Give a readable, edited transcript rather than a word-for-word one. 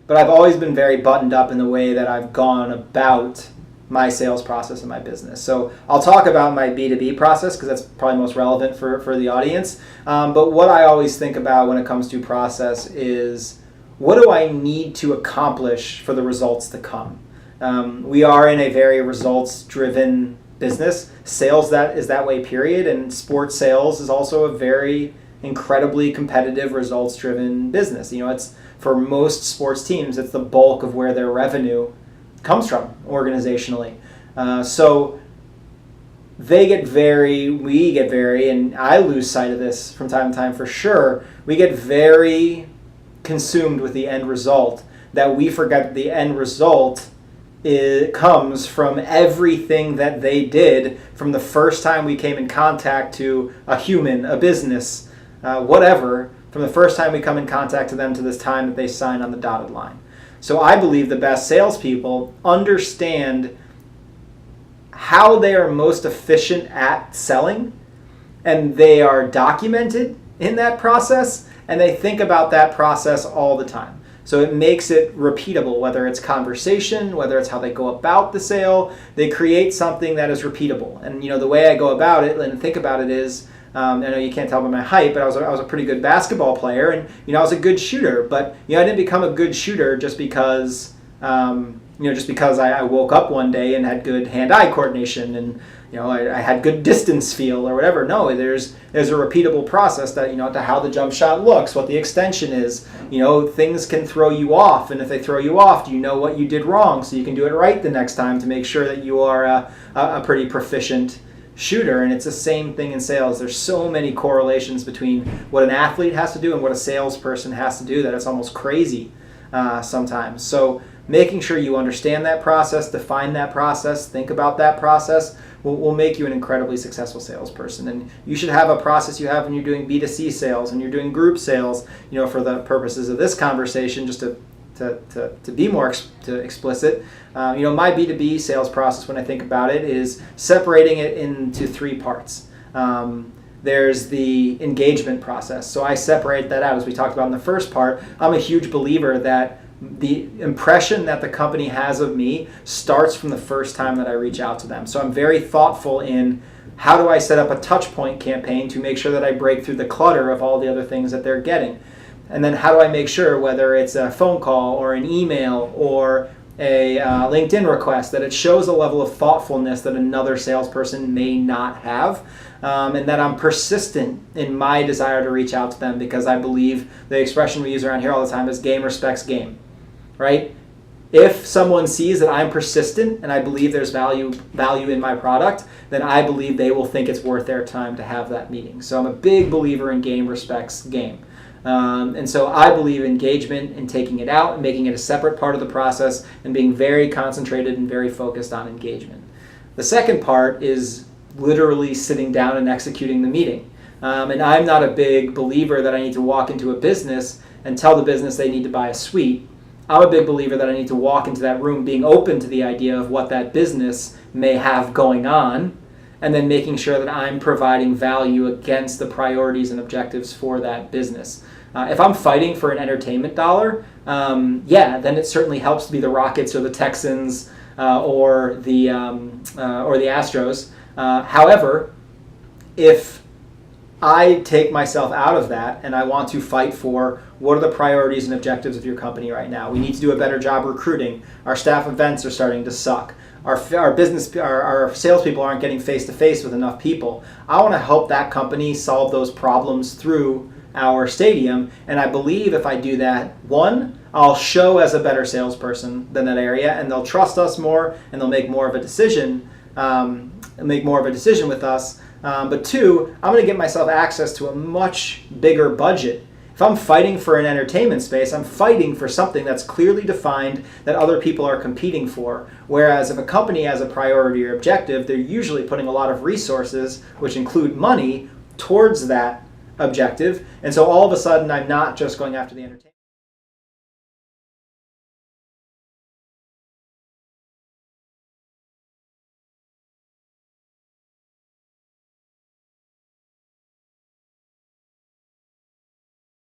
But I've always been very buttoned up in the way that I've gone about my sales process in my business. So I'll talk about my B2B process because that's probably most relevant for the audience. But what I always think about when it comes to process is, what do I need to accomplish for the results to come? We are in a very results-driven business. Sales that is that way, period. And sports sales is also a very incredibly competitive, results-driven business. It's for most sports teams, it's the bulk of where their revenue comes from organizationally. So we get very, and I lose sight of this from time to time for sure, we get very consumed with the end result that we forget that the end result comes from everything that they did from the first time we came in contact to a human, a business, whatever, from the first time we come in contact to them to this time that they sign on the dotted line. So I believe the best salespeople understand how they are most efficient at selling, and they are documented in that process, and they think about that process all the time. So it makes it repeatable, whether it's conversation, whether it's how they go about the sale. They create something that is repeatable. And the way I go about it and think about it is, I know you can't tell by my height, but I was a pretty good basketball player, and I was a good shooter. But I didn't become a good shooter just because I woke up one day and had good hand-eye coordination, and I had good distance feel or whatever. No, there's a repeatable process that to how the jump shot looks, what the extension is. Things can throw you off, and if they throw you off, do you know what you did wrong so you can do it right the next time to make sure that you are a pretty proficient shooter. And it's the same thing in sales. There's so many correlations between what an athlete has to do and what a salesperson has to do that it's almost crazy sometimes. So making sure you understand that process, define that process, think about that process will make you an incredibly successful salesperson. And you should have a process you have when you're doing B2C sales and you're doing group sales, for the purposes of this conversation, just to be more explicit. My B2B sales process, when I think about it, is separating it into three parts. There's the engagement process. So I separate that out. As we talked about in the first part, I'm a huge believer that the impression that the company has of me starts from the first time that I reach out to them. So I'm very thoughtful in how do I set up a touch point campaign to make sure that I break through the clutter of all the other things that they're getting. And then how do I make sure, whether it's a phone call or an email or a LinkedIn request, that it shows a level of thoughtfulness that another salesperson may not have, and that I'm persistent in my desire to reach out to them, because I believe the expression we use around here all the time is game respects game, right? If someone sees that I'm persistent and I believe there's value in my product, then I believe they will think it's worth their time to have that meeting. So I'm a big believer in game respects game. And so I believe engagement and taking it out and making it a separate part of the process and being very concentrated and very focused on engagement. The second part is literally sitting down and executing the meeting. And I'm not a big believer that I need to walk into a business and tell the business they need to buy a suite. I'm a big believer that I need to walk into that room being open to the idea of what that business may have going on, and then making sure that I'm providing value against the priorities and objectives for that business. If I'm fighting for an entertainment dollar, then it certainly helps to be the Rockets or the Texans or the Astros. However, if I take myself out of that and I want to fight for what are the priorities and objectives of your company right now. We need to do a better job recruiting. Our staff events are starting to suck. Our salespeople aren't getting face-to-face with enough people. I want to help that company solve those problems through our stadium, and I believe if I do that, one, I'll show as a better salesperson than that area, and they'll trust us more, and they'll make more of a decision, with us. But two, I'm going to get myself access to a much bigger budget. If I'm fighting for an entertainment space, I'm fighting for something that's clearly defined that other people are competing for. Whereas if a company has a priority or objective, they're usually putting a lot of resources, which include money, towards that objective. And so all of a sudden, I'm not just going after the entertainment.